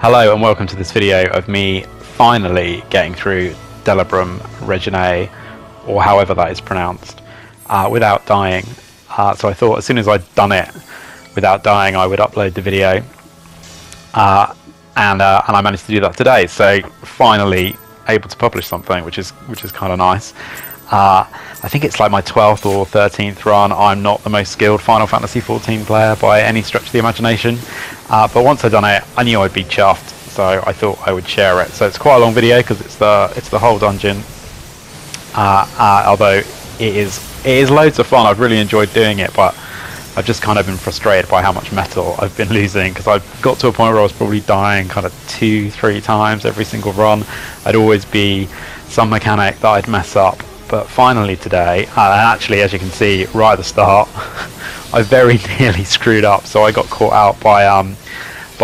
Hello and welcome to this video of me finally getting through Delubrum, Reginae, or however that is pronounced, without dying. So I thought as soon as I'd done it without dying I would upload the video, and I managed to do that today, so finally able to publish something, which is kind of nice. I think it's like my 12th or 13th run. I'm not the most skilled Final Fantasy XIV player by any stretch of the imagination, but once I'd done it I knew I'd be chuffed, so I thought I would share it. So it's quite a long video because it's the whole dungeon, although it is loads of fun. I've really enjoyed doing it, but I've just kind of been frustrated by how much metal I've been losing, because I've got to a point where I was probably dying kind of 2-3 times every single run. I'd always be some mechanic that I'd mess up. But finally today, and actually as you can see right at the start, I very nearly screwed up. So I got caught out by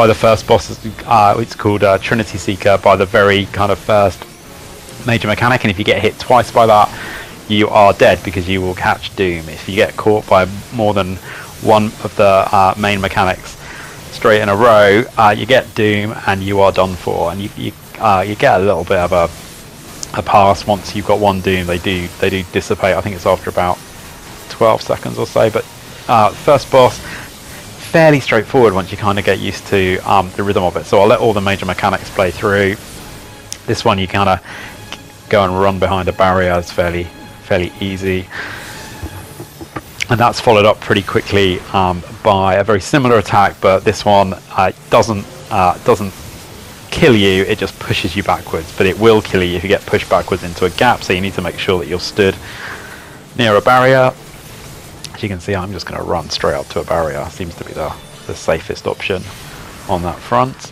the first boss. It's called Trinity Seeker, by the very kind of first major mechanic, and if you get hit twice by that, you are dead because you will catch Doom. If you get caught by more than one of the main mechanics straight in a row, you get Doom and you are done for. And you get a little bit of a pass once you've got one Doom. They do dissipate. I think it's after about 12 seconds or so. But first boss, fairly straightforward once you kind of get used to the rhythm of it. So I'll let all the major mechanics play through. This one you kind of go and run behind a barrier. It's fairly easy, and that's followed up pretty quickly by a very similar attack, but this one doesn't kill you, it just pushes you backwards, but it will kill you if you get pushed backwards into a gap, so you need to make sure that you're stood near a barrier. As you can see, I'm just going to run straight up to a barrier. Seems to be the safest option on that front.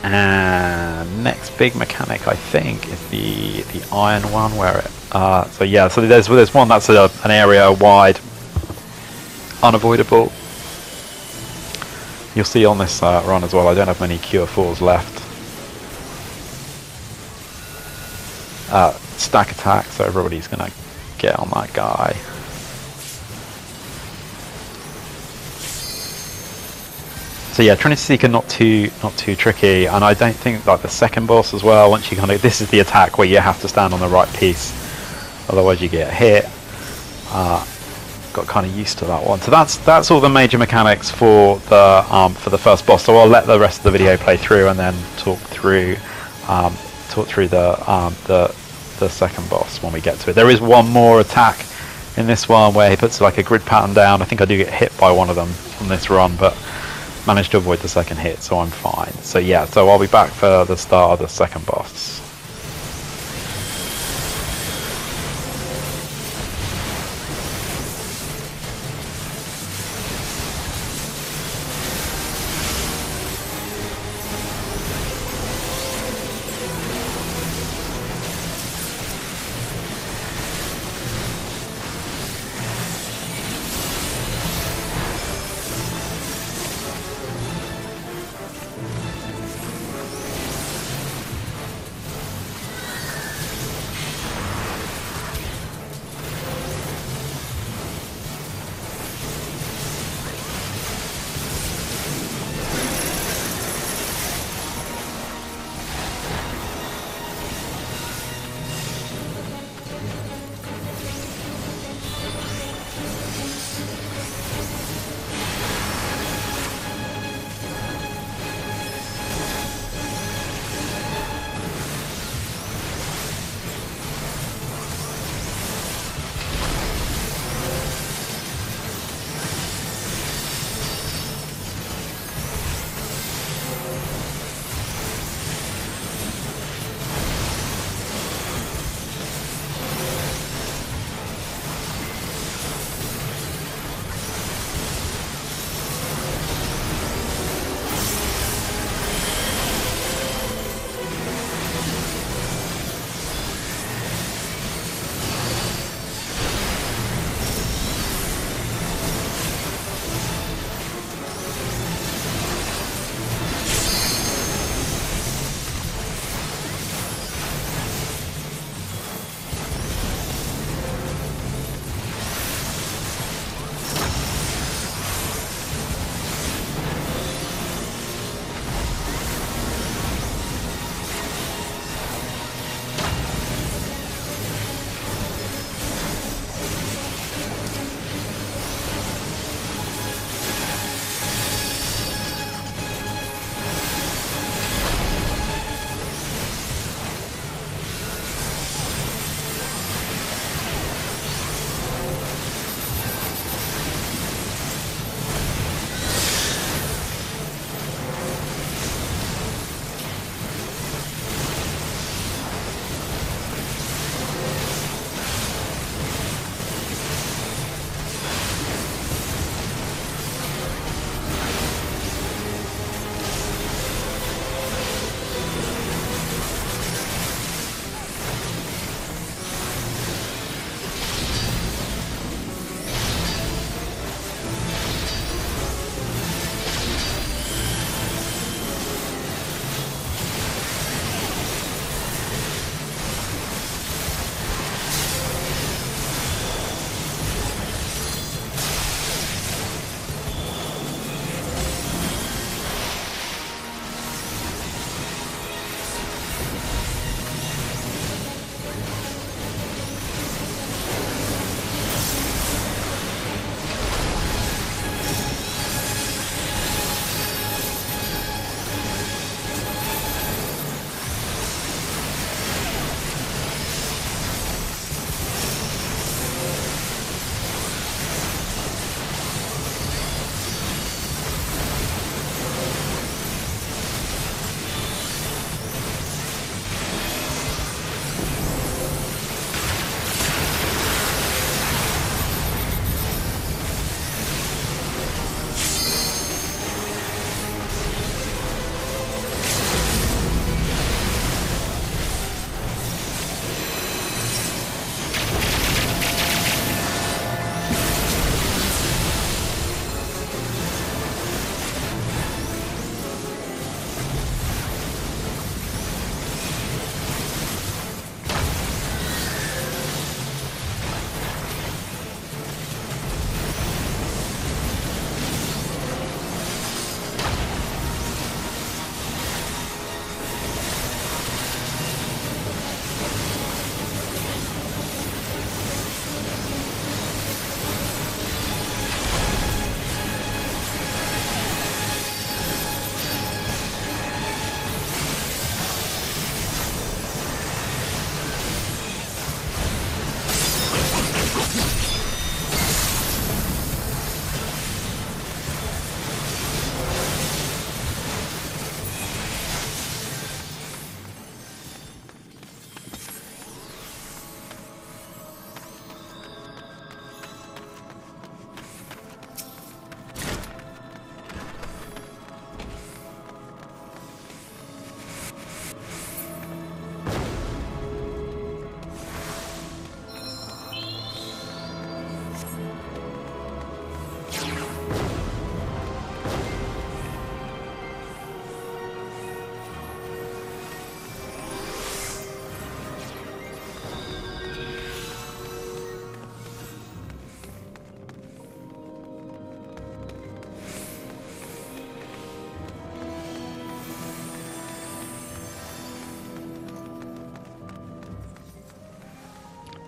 And next big mechanic I think is the iron one, where it so there's one that's an area wide, unavoidable. You'll see on this run as well, I don't have many Cure 4s left. Stack attack, so everybody's gonna get on that guy. So yeah, Trinity Seeker not too tricky, and I don't think like the second boss as well. Once you this is the attack where you have to stand on the right piece, otherwise you get hit. Got kind of used to that one. So that's all the major mechanics for the first boss. So I'll let the rest of the video play through and then talk through the second boss when we get to it. There is one more attack in this one where he puts like a grid pattern down. I think I do get hit by one of them on this run, but managed to avoid the second hit, so I'm fine. So yeah, so I'll be back for the start of the second boss.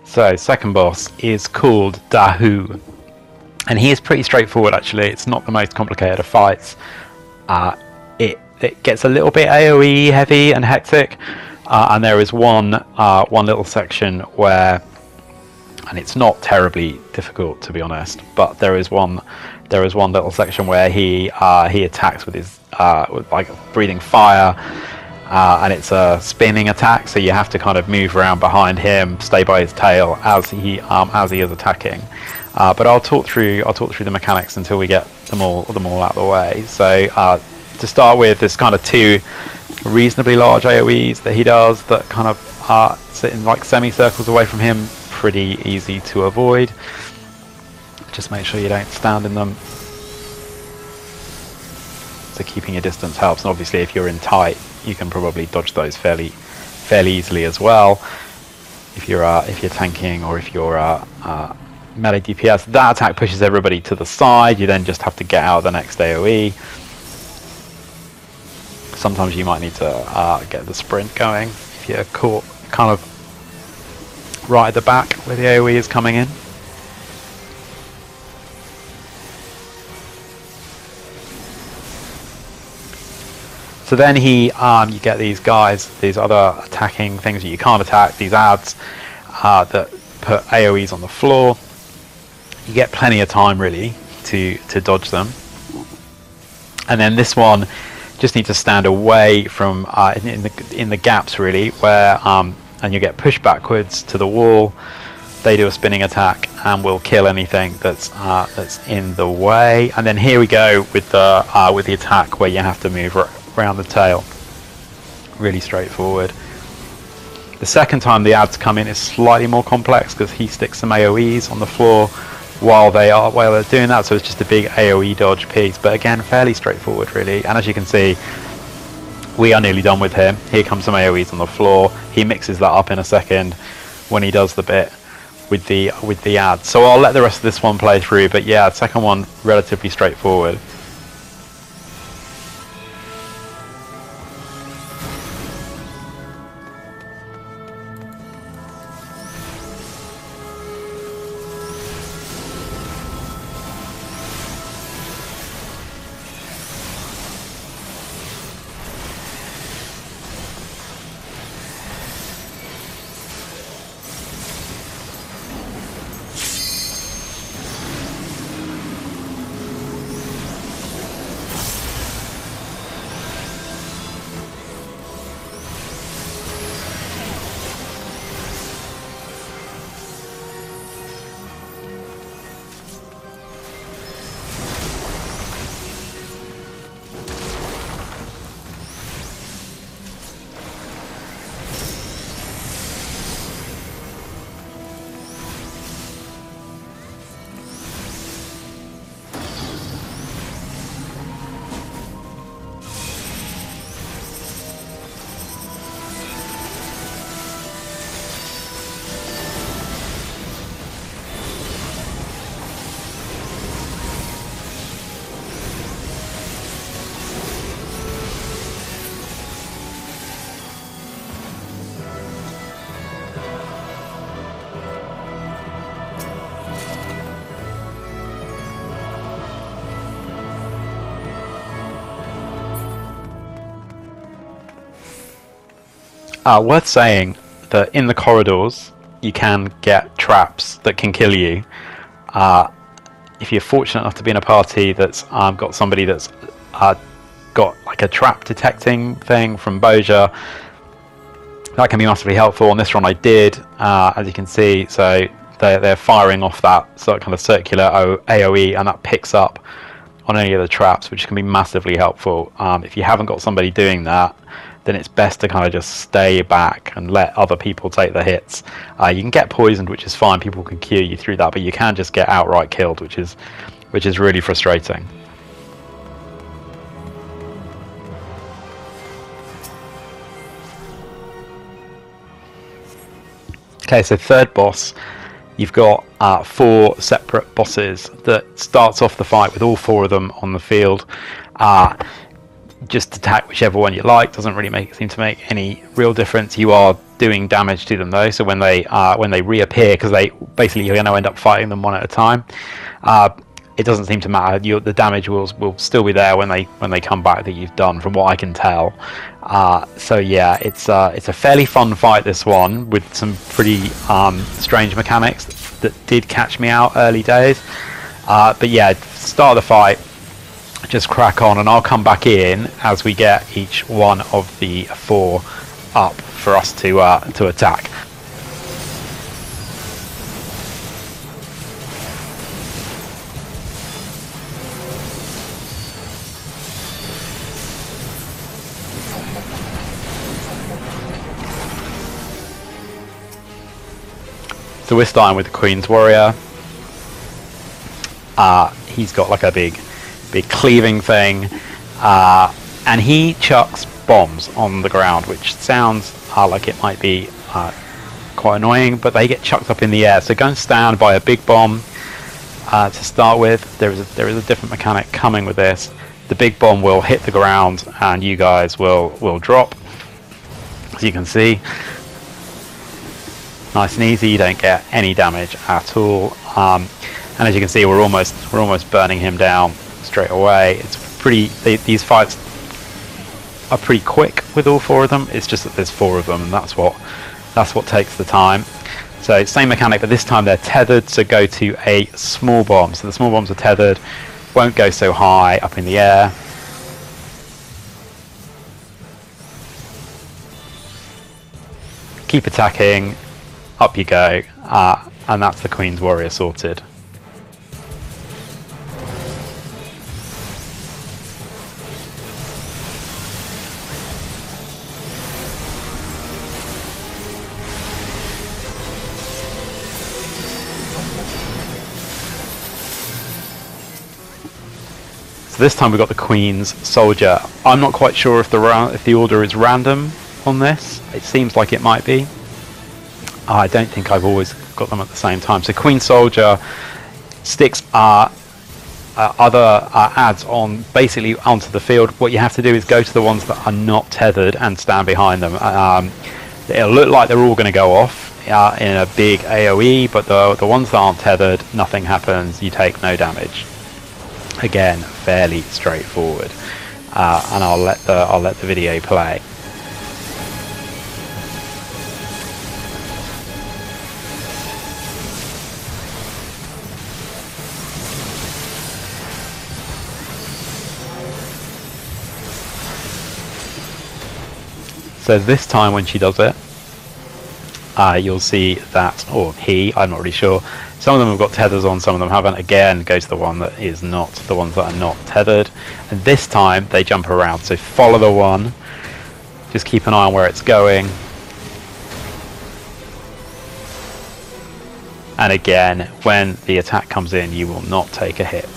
So second boss is called Dahu, and he is pretty straightforward actually. It's not the most complicated of fights. It gets a little bit AoE heavy and hectic, and there is one little section where, and it's not terribly difficult to be honest, but there is one little section where he attacks with his with like breathing fire, and it's a spinning attack, so you have to kind of move around behind him, stay by his tail as he is attacking. But I'll talk through the mechanics until we get them all out of the way. So to start with, there's kind of two reasonably large AoEs that he does that kind of sit in like semicircles away from him. Pretty easy to avoid. Just make sure you don't stand in them. So keeping your distance helps, and obviously if you're in tight, you can probably dodge those fairly easily as well. If you're tanking, or if you're melee DPS, that attack pushes everybody to the side. You then just have to get out of the next AoE. Sometimes you might need to get the sprint going if you're caught kind of right at the back where the AoE is coming in. So then you get these guys, these other attacking things that you can't attack, these ads that put AoEs on the floor. You get plenty of time really to dodge them. And then this one, just need to stand away from in the gaps really, where and you get pushed backwards to the wall. They do a spinning attack and will kill anything that's in the way. And then here we go with the attack where you have to move around the tail. Really straightforward. The second time the ads come in is slightly more complex because he sticks some AoEs on the floor while they're doing that, so it's just a big AoE dodge piece, but again fairly straightforward really. And as you can see, we are nearly done with him. Here comes some AoEs on the floor. He mixes that up in a second when he does the bit with the ads. So I'll let the rest of this one play through, but yeah, the second one relatively straightforward. Worth saying that in the corridors you can get traps that can kill you. If you're fortunate enough to be in a party that's got somebody that's got like a trap detecting thing from Boja, that can be massively helpful. On this one I did, as you can see, so they're firing off that sort of kind of circular AoE, and that picks up on any of the traps, which can be massively helpful. If you haven't got somebody doing that, then it's best to kind of just stay back and let other people take the hits. You can get poisoned, which is fine, people can cure you through that, but you can just get outright killed, which is really frustrating. Okay, so third boss, you've got 4 separate bosses that starts off the fight with all 4 of them on the field. just attack whichever one you like. Doesn't really seem to make any real difference. You are doing damage to them though, so when they reappear, because you're going to end up fighting them one at a time, it doesn't seem to matter. The damage will still be there when they come back that you've done, from what I can tell. So yeah, it's a fairly fun fight, this one, with some pretty strange mechanics that did catch me out early days. But yeah, start of the fight, just crack on, and I'll come back in as we get each one of the 4 up for us to attack. So we're starting with the Queen's Warrior. He's got like a big cleaving thing, and he chucks bombs on the ground, which sounds like it might be quite annoying, but they get chucked up in the air. So go and stand by a big bomb to start with. There is a different mechanic coming with this. The big bomb will hit the ground, and you guys will drop. As you can see, nice and easy. You don't get any damage at all. And as you can see, we're almost burning him down straight away. These fights are pretty quick with all 4 of them. It's just that there's 4 of them, and that's what takes the time. So same mechanic, but this time they're tethered. So go to a small bomb. So the small bombs are tethered, won't go so high up in the air. Keep attacking, up you go, and that's the Queen's Warrior sorted. So this time we've got the Queen's Soldier. I'm not quite sure if the order is random on this. It seems like it might be. I don't think I've always got them at the same time. So Queen Soldier sticks other ads on basically onto the field. What you have to do is go to the ones that are not tethered and stand behind them. It'll look like they're all going to go off in a big AoE, but the ones that aren't tethered, nothing happens. You take no damage. Again, fairly straightforward. And I'll let the video play. So this time when she does it, you'll see that, or he, I'm not really sure, some of them have got tethers on, some of them haven't. Again, go to the one that is not, the ones that are not tethered. And this time they jump around, so follow the one, just keep an eye on where it's going. And again, when the attack comes in, you will not take a hit.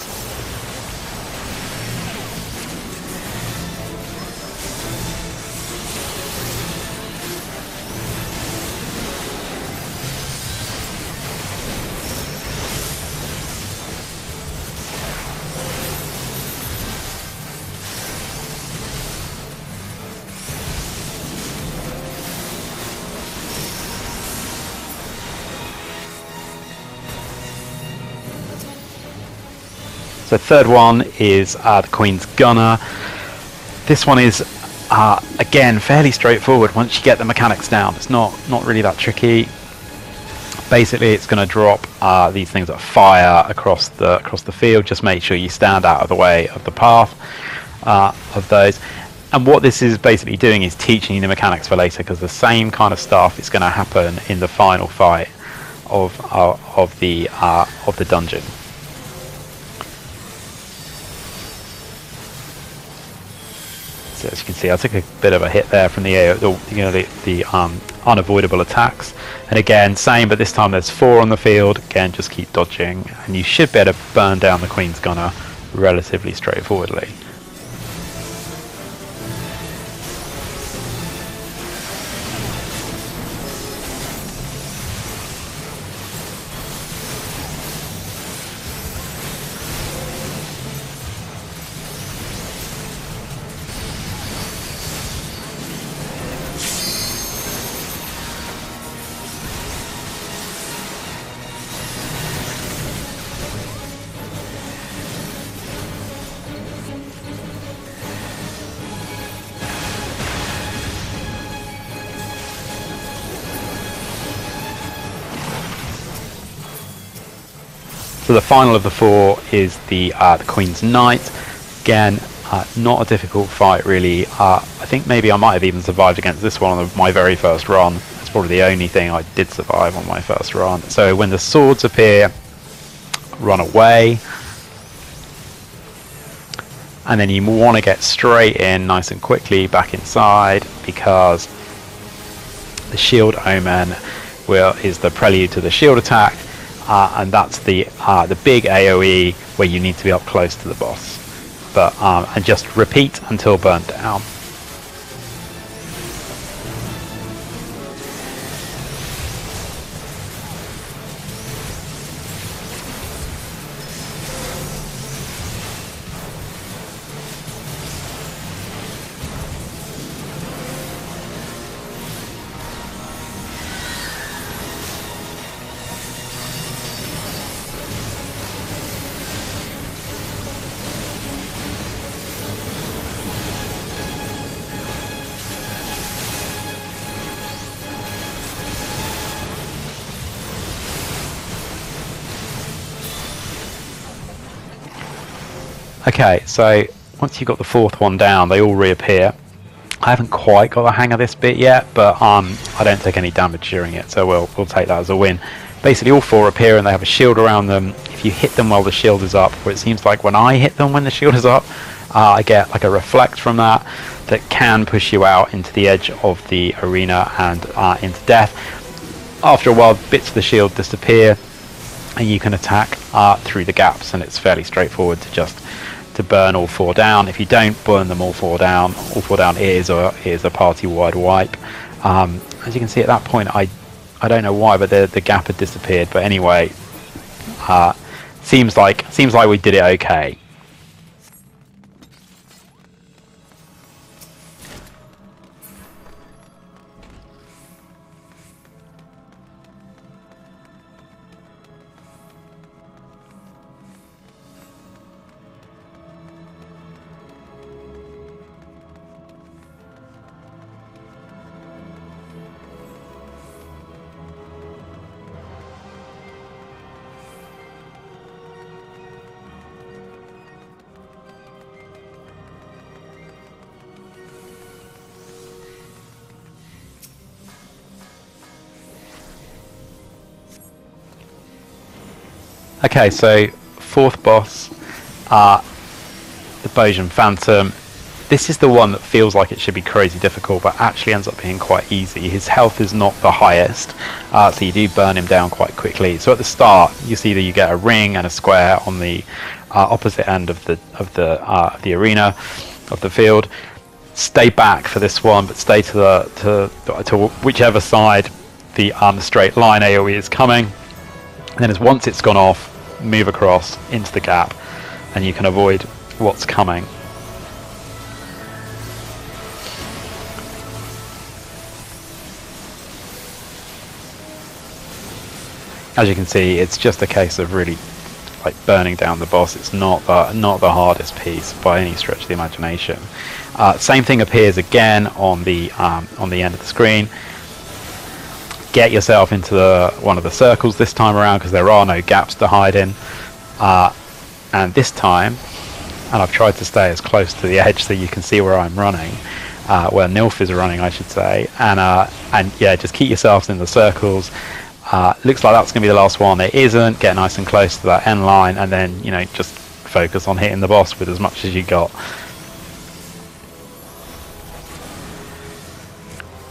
So third one is the Queen's Gunner. This one is again fairly straightforward once you get the mechanics down. It's not really that tricky. Basically, it's going to drop these things that fire across the field. Just make sure you stand out of the way of the path of those. And what this is basically doing is teaching you the mechanics for later, because the same kind of stuff is going to happen in the final fight of the dungeon. So as you can see, I took a bit of a hit there from the unavoidable attacks. And again, same, but this time there's 4 on the field. Again, just keep dodging, and you should be able to burn down the Queen's Gunner relatively straightforwardly. So the final of the 4 is the Queen's Knight. Again, not a difficult fight really. I think maybe I might have even survived against this one on my very first run. It's probably the only thing I did survive on my first run. So when the swords appear, run away. And then you want to get straight in nice and quickly back inside, because the shield omen is the prelude to the shield attack, and that's the big AoE where you need to be up close to the boss. But and just repeat until burnt down. Okay, so once you've got the 4th one down, they all reappear. I haven't quite got the hang of this bit yet, but I don't take any damage during it, so we'll take that as a win. Basically, all 4 appear and they have a shield around them. If you hit them while the shield is up, or it seems like when I hit them when the shield is up, I get like a reflect from that can push you out into the edge of the arena and into death. After a while, bits of the shield disappear, and you can attack through the gaps, and it's fairly straightforward to burn all 4 down. If you don't burn them all 4 down, it is a party-wide wipe. As you can see at that point, I don't know why, but the gap had disappeared. But anyway, seems like we did it okay. Okay, so 4th boss, the Bojan Phantom. This is the one that feels like it should be crazy difficult, but actually ends up being quite easy. His health is not the highest, so you do burn him down quite quickly. So at the start, you see that you get a ring and a square on the opposite end of the arena, of the field. Stay back for this one, but stay to whichever side the straight line AoE is coming. And then once it's gone off, move across into the gap, and you can avoid what's coming. As you can see, it's just a case of really like burning down the boss. It's not the hardest piece by any stretch of the imagination. Same thing appears again on the end of the screen. Get yourself into one of the circles this time around, because there are no gaps to hide in. And this time, and I've tried to stay as close to the edge so you can see where I'm running, where Nilf is running, I should say. And yeah, just keep yourselves in the circles. Looks like that's going to be the last one. It isn't. Get nice and close to that end line, and then just focus on hitting the boss with as much as you got.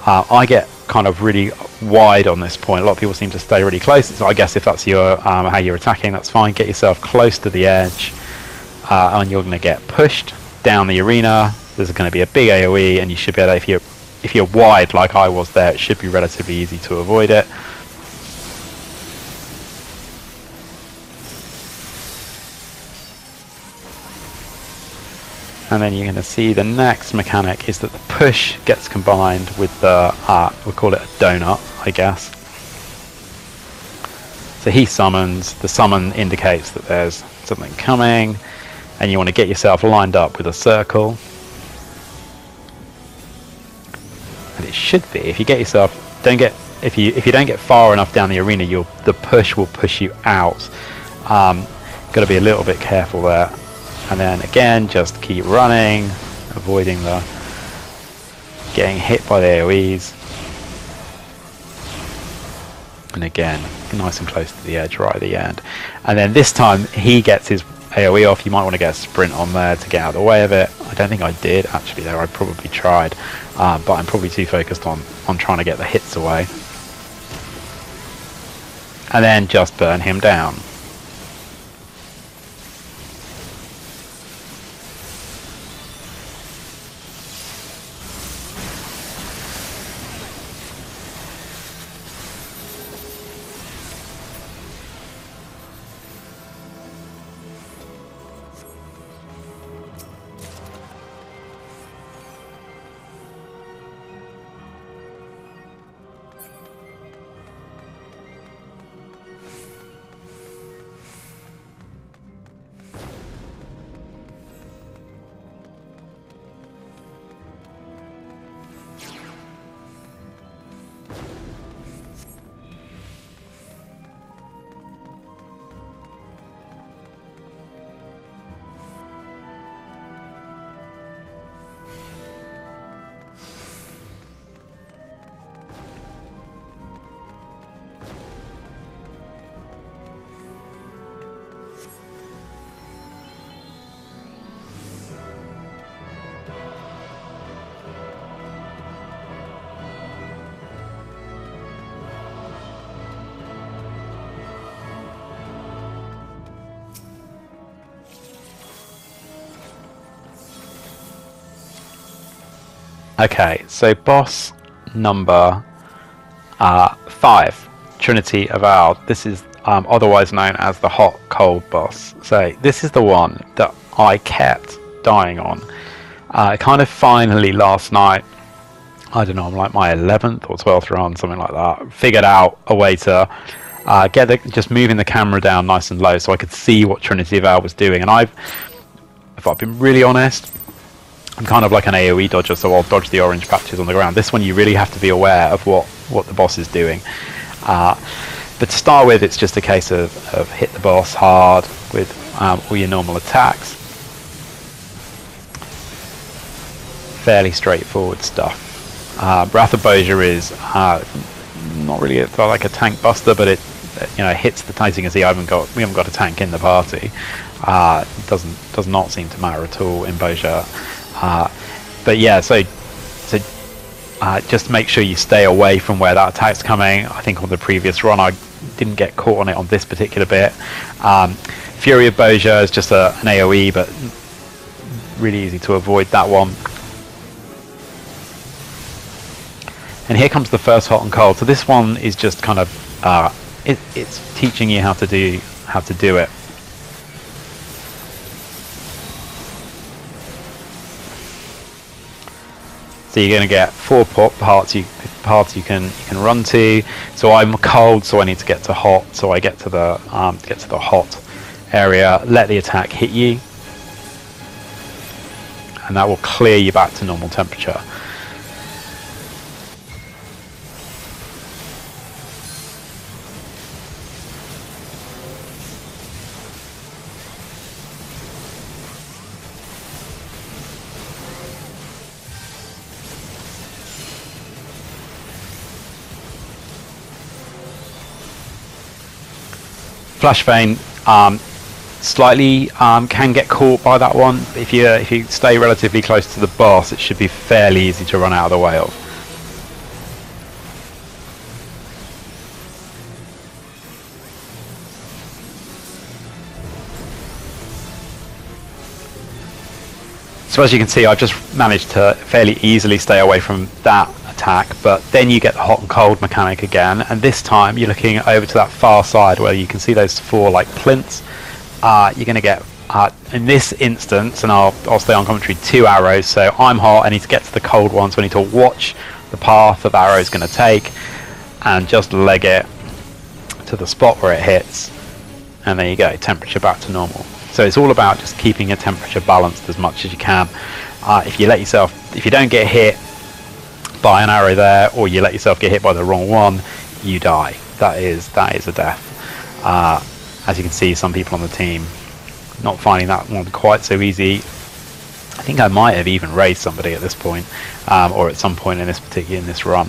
I get kind of really wide on this point. A lot of people seem to stay really close. So I guess if that's your how you're attacking, that's fine. Get yourself close to the edge, and you're going to get pushed down the arena. There's going to be a big AoE, and you should be able to, if you're wide like I was there, it should be relatively easy to avoid it. And then you're going to see the next mechanic is that the push gets combined with the, we'll call it a donut, I guess. So he summons, the summon indicates that there's something coming, and you want to get yourself lined up with a circle. And it should be, if you get yourself, if you don't get far enough down the arena, the push will push you out Got to be a little bit careful there. And then again, just keep running, avoiding the getting hit by the AoEs. And again, nice and close to the edge right at the end. And then this time he gets his AoE off. You might want to get a sprint on there to get out of the way of it. I don't think I did actually there. I probably tried, but I'm probably too focused on trying to get the hits away. And then just burn him down. Okay, so boss number 5, Trinity Avowed. This is otherwise known as the hot cold boss. So this is the one that I kept dying on. Kind of finally last night, I don't know, I'm like my 11th or 12th run, something like that, figured out a way to just moving the camera down nice and low so I could see what Trinity Avowed was doing. And if I've been really honest, I'm kind of like an AoE dodger, so I'll dodge the orange patches on the ground. This one you really have to be aware of what the boss is doing. But to start with, it's just a case of hit the boss hard with all your normal attacks. Fairly straightforward stuff. Wrath of Boja is not really like a tank buster, but it hits the tank. As you can see, we haven't got a tank in the party. It does not seem to matter at all in Boja. But yeah, so just make sure you stay away from where that attack's coming. I think on the previous run I didn't get caught on it on this particular bit. Fury of Boja is just an AoE, but really easy to avoid that one. And here comes the first hot and cold. So this one is just kind of it's teaching you how to do it. So you're going to get 4 parts you can run to. So I'm cold, so I need to get to hot. So I get to the hot area. Let the attack hit you, and that will clear you back to normal temperature. Flash Vein slightly can get caught by that one. If you stay relatively close to the boss, it should be fairly easy to run out of the way of. So as you can see, I've just managed to fairly easily stay away from that attack, but then you get the hot and cold mechanic again, and this time you're looking over to that far side where you can see those 4 like plinths. You're going to get in this instance, and I'll stay on commentary, 2 arrows. So I'm hot, I need to get to the cold one, so I need to watch the path that the arrow is going to take and just leg it to the spot where it hits, and there you go, temperature back to normal. So it's all about just keeping your temperature balanced as much as you can. If you don't get hit by an arrow there, or you let yourself get hit by the wrong one, you die. That is a death. as you can see, some people on the team not finding that one quite so easy. I think I might have even raised somebody at this point, or at some point in this run,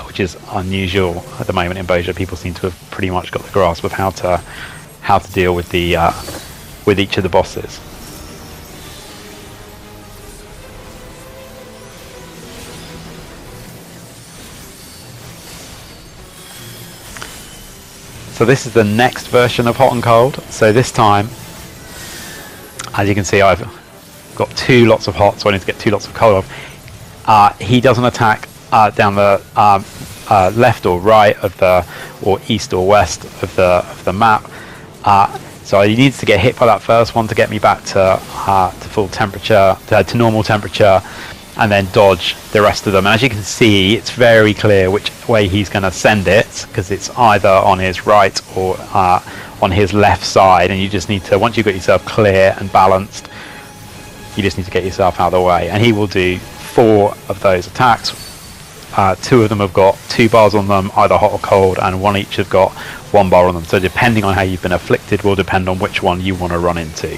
which is unusual at the moment in Boja. People seem to have pretty much got the grasp of how to deal with the with each of the bosses. So this is the next version of Hot and Cold. So this time, as you can see, I've got 2 lots of hot, so I need to get 2 lots of cold off. He doesn't attack down the left or right of the, or east or west of the map. So he needs to get hit by that first one to get me back to full temperature, to normal temperature, and then dodge the rest of them. And as you can see, it's very clear which way he's going to send it, because it's either on his right or on his left side. And you just need to, once you've got yourself clear and balanced, you just need to get yourself out of the way. And he will do 4 of those attacks. 2 of them have got 2 bars on them, either hot or cold, and 1 each have got 1 bar on them. So depending on how you've been afflicted will depend on which one you want to run into.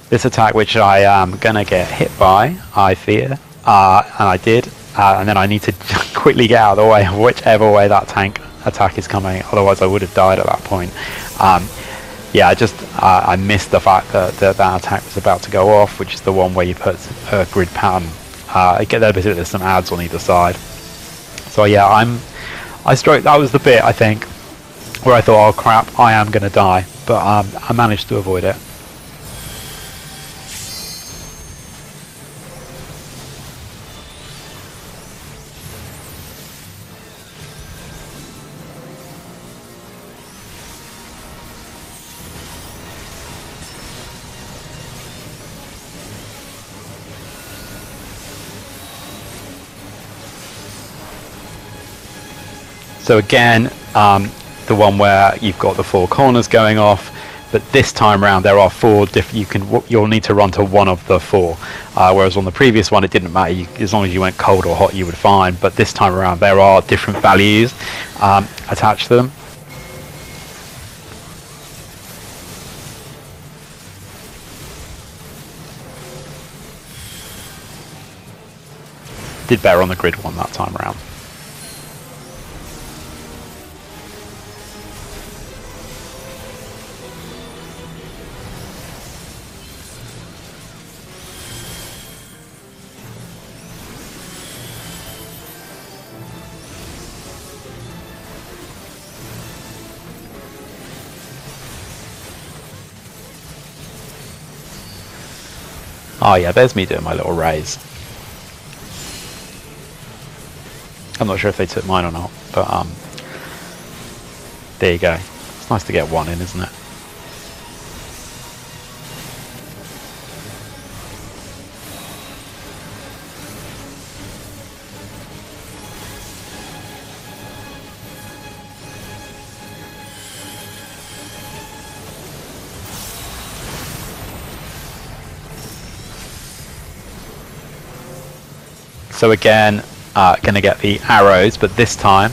This attack, which I am going to get hit by, I fear, and I did, and then I need to quickly get out of the way of whichever way that tank attack is coming, otherwise I would have died at that point. Yeah, I missed the fact that that attack was about to go off, which is the one where you put a grid pattern. There's some ads on either side. So yeah, that was the bit, I think, where I thought, oh crap, I am going to die, but I managed to avoid it. So again, the one where you've got the 4 corners going off, but this time around there are 4 different. You'll need to run to one of the 4, whereas on the previous one it didn't matter. As long as you went cold or hot, you would find. But this time around there are different values attached to them. Did better on the grid one that time around. Oh yeah, there's me doing my little raise. I'm not sure if they took mine or not, but there you go. It's nice to get 1 in, isn't it? So again, going to get the arrows, but this time,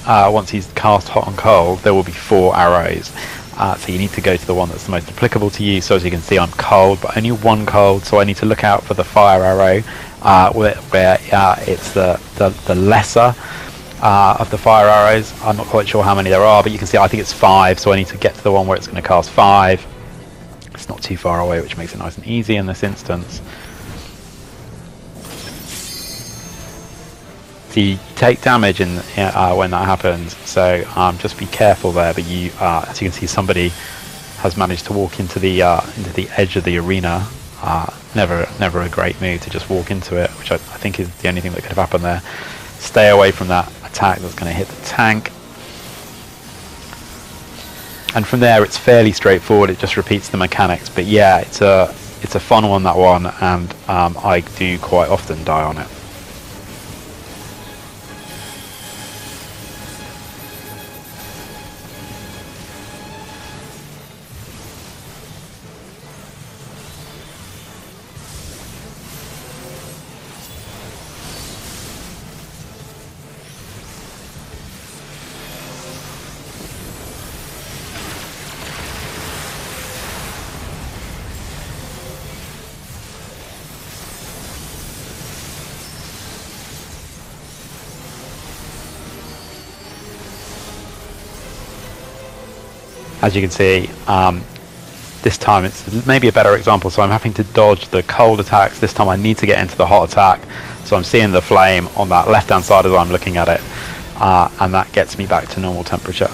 once he's cast Hot and Cold, there will be 4 arrows. So you need to go to the one that's the most applicable to you. So as you can see, I'm cold, but only 1 cold, so I need to look out for the fire arrow, where it's the lesser of the fire arrows. I'm not quite sure how many there are, but you can see I think it's 5, so I need to get to the one where it's going to cast 5. It's not too far away, which makes it nice and easy in this instance. So you take damage when that happens, so just be careful there. But you, as you can see, somebody has managed to walk into the edge of the arena. Never a great move to just walk into it, which I think is the only thing that could have happened there. Stay away from that attack that's going to hit the tank. And from there, it's fairly straightforward. It just repeats the mechanics. But yeah, it's a fun one, that one, and I do quite often die on it. as you can see, this time it's maybe a better example. So I'm having to dodge the cold attacks. This time I need to get into the hot attack. So I'm seeing the flame on that left-hand side as I'm looking at it, and that gets me back to normal temperature.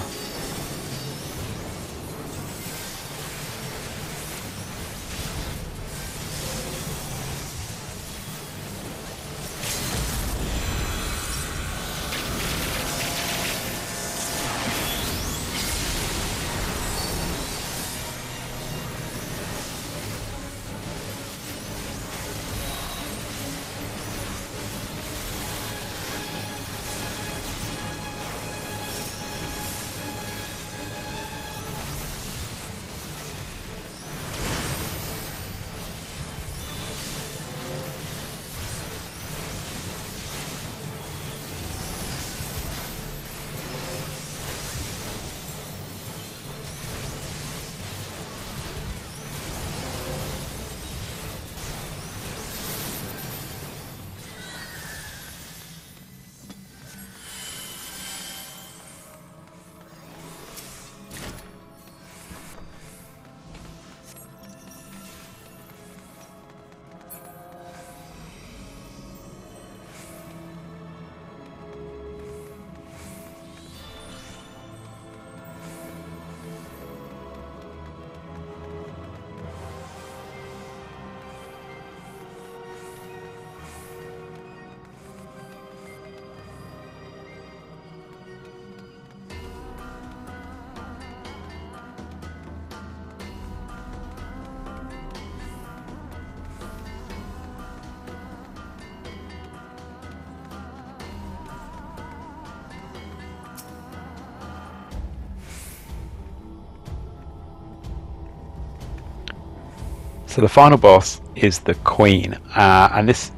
So the final boss is the Queen, and this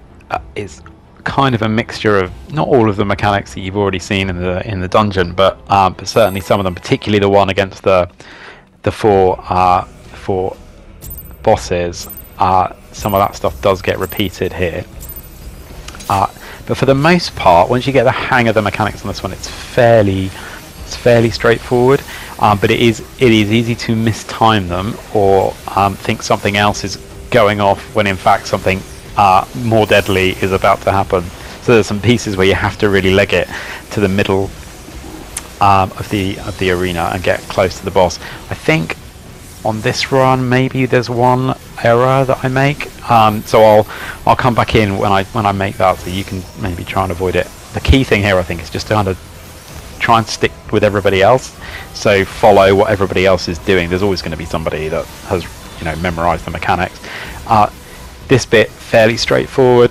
is kind of a mixture of not all of the mechanics that you've already seen in the dungeon, but certainly some of them, particularly the one against the four bosses. Some of that stuff does get repeated here, but for the most part, once you get the hang of the mechanics on this one, it's fairly straightforward. But it is easy to mistime them or think something else is going off when in fact something more deadly is about to happen. So there's some pieces where you have to really leg it to the middle of the arena and get close to the boss. I think on this run maybe there's one error that I make, so I'll come back in when I make that, so you can maybe try and avoid it. The key thing here, I think, is just to kind of try and stick with everybody else, so follow what everybody else is doing. There's always going to be somebody that has, you know, memorized the mechanics. This bit fairly straightforward.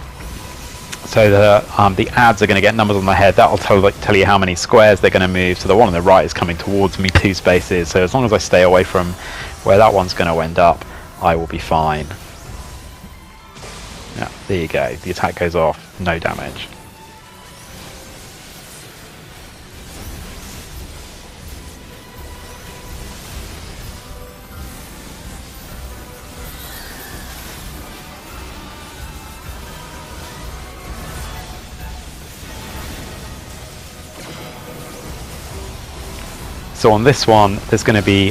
So the ads are going to get numbers on their head. That'll tell you how many squares they're going to move. So the one on the right is coming towards me 2 spaces. So as long as I stay away from where that one's going to end up, I will be fine. Yeah, there you go. The attack goes off, no damage. So on this one, there's going to be,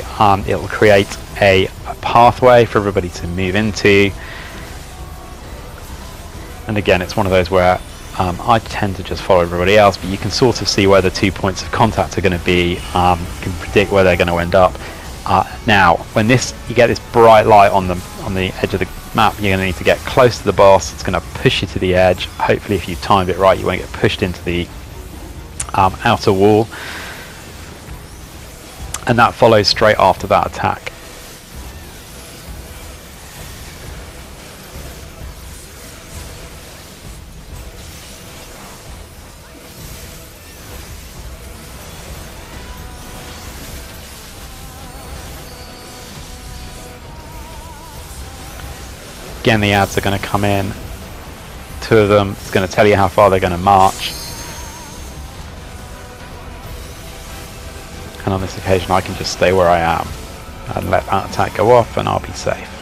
it'll create a pathway for everybody to move into. And again, it's one of those where I tend to just follow everybody else, but you can sort of see where the 2 points of contact are going to be. You can predict where they're going to end up. Now, when you get this bright light on the edge of the map, you're going to need to get close to the boss. It's going to push you to the edge. Hopefully, if you timed it right, you won't get pushed into the outer wall. And that follows straight after that attack. Again, the ads are going to come in. 2 of them. It's going to tell you how far they're going to march. And on this occasion I can just stay where I am and let that attack go off and I'll be safe.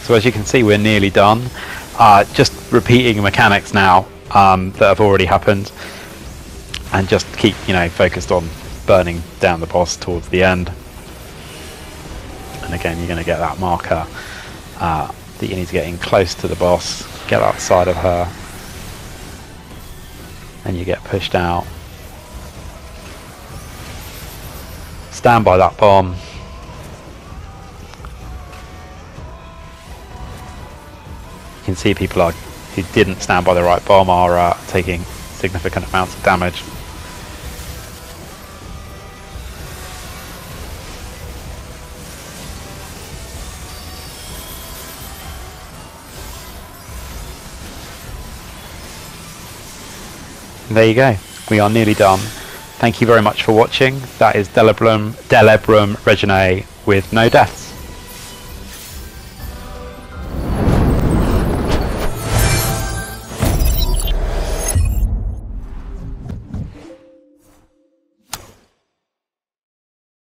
So as you can see, we're nearly done. Just repeating mechanics now that have already happened, and just keep, you know, focused on burning down the boss towards the end. And again, you're going to get that marker that you need to get in close to the boss, get outside of her, and you get pushed out. Stand by that bomb. You can see people who didn't stand by the right bomb are taking significant amounts of damage. And there you go, we are nearly done. Thank you very much for watching. That is Delubrum Reginae with no deaths.